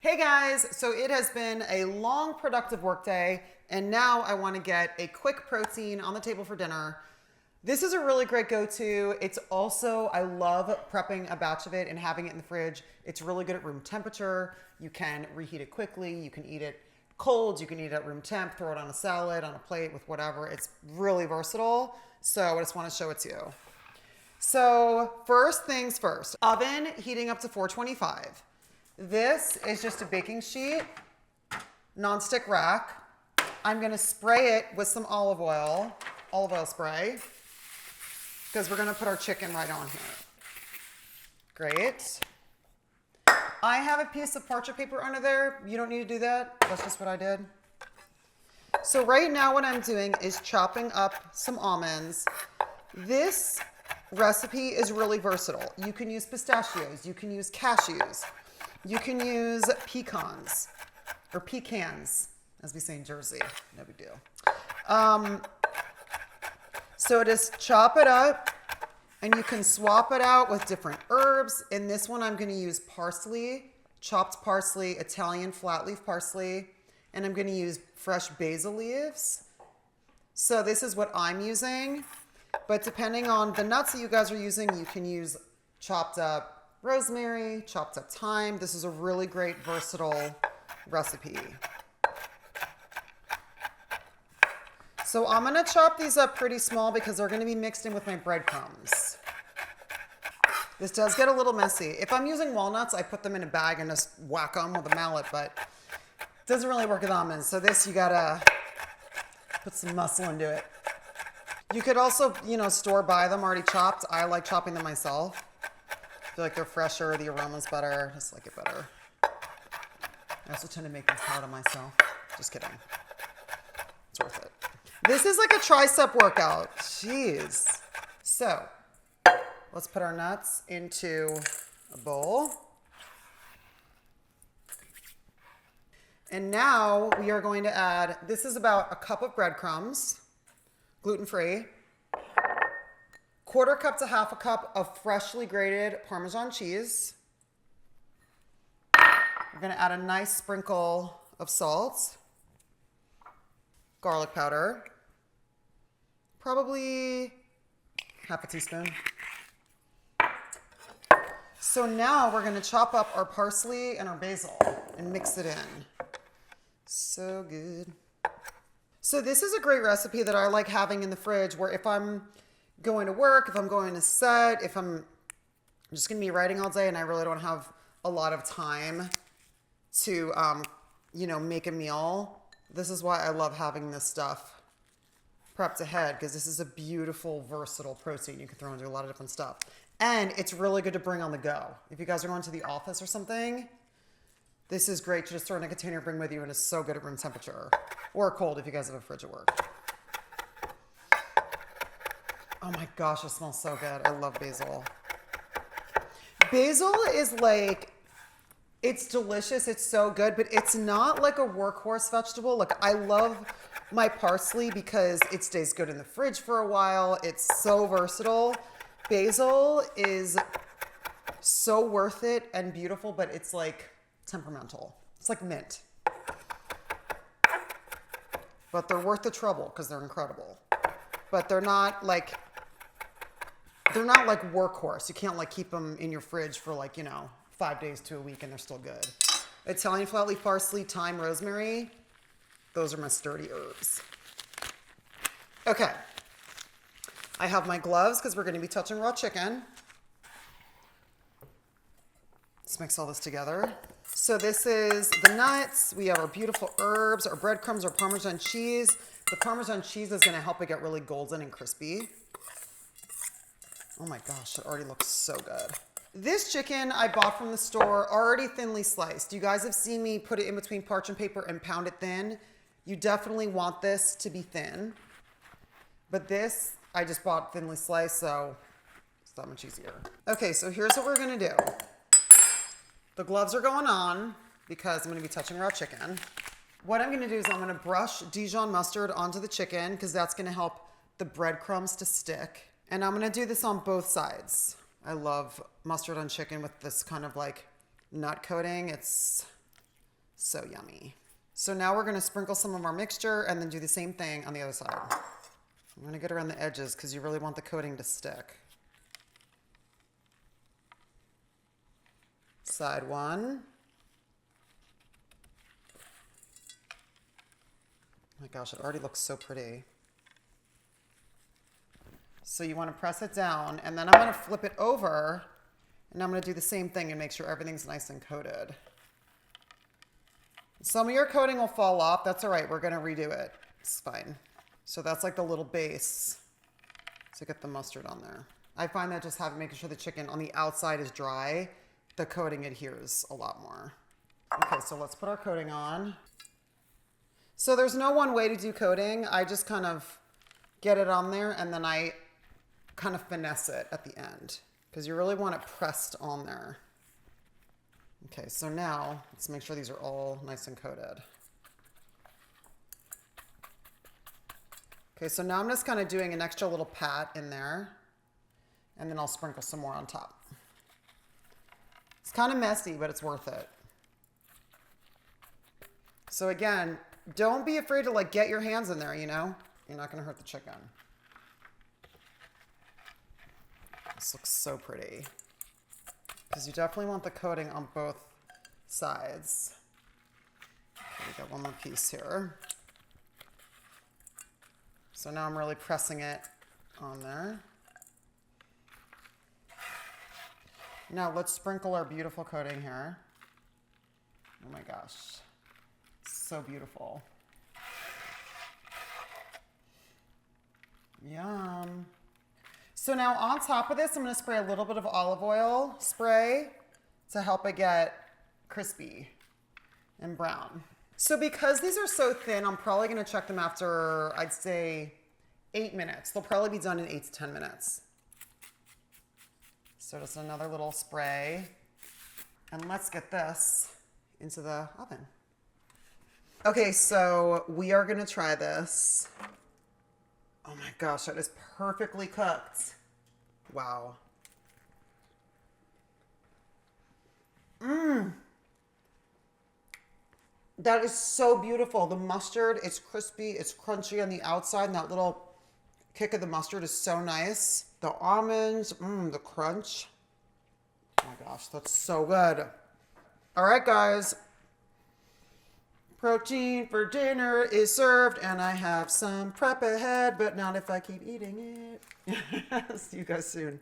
Hey guys, so it has been a long productive workday and now I want to get a quick protein on the table for dinner. This is a really great go-to. It's also, I love prepping a batch of it and having it in the fridge. It's really good at room temperature. You can reheat it quickly. You can eat it cold. You can eat it at room temp, throw it on a salad, on a plate with whatever. It's really versatile. So I just want to show it to you. So first things first, oven heating up to 425. This is just a baking sheet, nonstick rack. I'm gonna spray it with some olive oil spray, because we're gonna put our chicken right on here. Great. I have a piece of parchment paper under there. You don't need to do that. That's just what I did. So right now what I'm doing is chopping up some almonds. This recipe is really versatile. You can use pistachios, you can use cashews. You can use pecans, or pecans, as we say in Jersey. No big deal. So just chop it up, and you can swap it out with different herbs. In this one, I'm going to use parsley, chopped parsley, Italian flat leaf parsley, and I'm going to use fresh basil leaves. So this is what I'm using, but depending on the nuts that you guys are using, you can use chopped up rosemary, chopped up thyme. This is a really great versatile recipe. So I'm gonna chop these up pretty small because they're gonna be mixed in with my breadcrumbs. This does get a little messy. If I'm using walnuts, I put them in a bag and just whack them with a mallet, but it doesn't really work with almonds. So this, you gotta put some muscle into it. You could also, store buy them already chopped. I like chopping them myself. I feel like they're fresher, the aroma's better, just like it better. I also tend to make things hard on myself. Just kidding. It's worth it. This is like a tricep workout. Jeez. So, let's put our nuts into a bowl. And now we are going to add, this is about a cup of breadcrumbs, gluten-free. Quarter cup to half a cup of freshly grated Parmesan cheese. We're gonna add a nice sprinkle of salt, garlic powder, probably half a teaspoon. So now we're gonna chop up our parsley and our basil and mix it in. So good. So this is a great recipe that I like having in the fridge, where if I'm going to work, if I'm going to set, if I'm just going to be writing all day and I really don't have a lot of time to, make a meal. This is why I love having this stuff prepped ahead, because this is a beautiful, versatile protein you can throw into a lot of different stuff. And it's really good to bring on the go. If you guys are going to the office or something, this is great to just throw in a container, bring with you, and it's so good at room temperature. Or cold if you guys have a fridge at work. Oh my gosh, it smells so good. I love basil. Basil is it's delicious. It's so good, but it's not like a workhorse vegetable. Like, I love my parsley because it stays good in the fridge for a while. It's so versatile. Basil is so worth it and beautiful, but it's like temperamental. It's like mint. But they're worth the trouble because they're incredible. But they're not like workhorse. You can't keep them in your fridge for 5 days to a week and they're still good. Italian flat leaf parsley, thyme, rosemary. Those are my sturdy herbs. Okay. I have my gloves because we're going to be touching raw chicken. Let's mix all this together. So this is the nuts. We have our beautiful herbs, our breadcrumbs, our Parmesan cheese. The Parmesan cheese is going to help it get really golden and crispy. Oh my gosh, it already looks so good. This chicken I bought from the store, already thinly sliced. You guys have seen me put it in between parchment paper and pound it thin. You definitely want this to be thin. But this, I just bought thinly sliced, so it's that much easier. Okay, so here's what we're gonna do. The gloves are going on because I'm gonna be touching raw chicken. What I'm gonna do is I'm gonna brush Dijon mustard onto the chicken because that's gonna help the breadcrumbs to stick. And I'm gonna do this on both sides. I love mustard on chicken with this kind of nut coating. It's So yummy. So now we're gonna sprinkle some of our mixture and then do the same thing on the other side. I'm gonna get around the edges because you really want the coating to stick. Side one. Oh my gosh, it already looks so pretty. So you want to press it down, and then I'm going to flip it over, and I'm going to do the same thing and make sure everything's nice and coated. Some of your coating will fall off. That's all right. We're going to redo it. It's fine. So that's like the little base to get the mustard on there. I find that just making sure the chicken on the outside is dry, the coating adheres a lot more. Okay, so let's put our coating on. So there's no one way to do coating. I just kind of get it on there and then I kind of finesse it at the end because you really want it pressed on there. Okay, so now let's make sure these are all nice and coated. Okay, so now I'm just kind of doing an extra little pat in there and then I'll sprinkle some more on top. It's kind of messy, but it's worth it. So again, don't be afraid to like get your hands in there, you know? You're not going to hurt the chicken. This looks so pretty. Because you definitely want the coating on both sides. Okay, we got one more piece here. So now I'm really pressing it on there. Now let's sprinkle our beautiful coating here. Oh my gosh. So beautiful. Yum. So now on top of this, I'm going to spray a little bit of olive oil spray to help it get crispy and brown. So because these are so thin, I'm probably going to check them after, I'd say, 8 minutes. They'll probably be done in 8 to 10 minutes. So just another little spray. And let's get this into the oven. Okay, so we are going to try this. Oh my gosh, that is perfectly cooked. Wow. That is so beautiful. The mustard, it's crispy, it's crunchy on the outside, and that little kick of the mustard is so nice. The almonds, the crunch. Oh my gosh, that's so good. All right, guys. Protein for dinner is served, and I have some prep ahead, but not if I keep eating it. See you guys soon.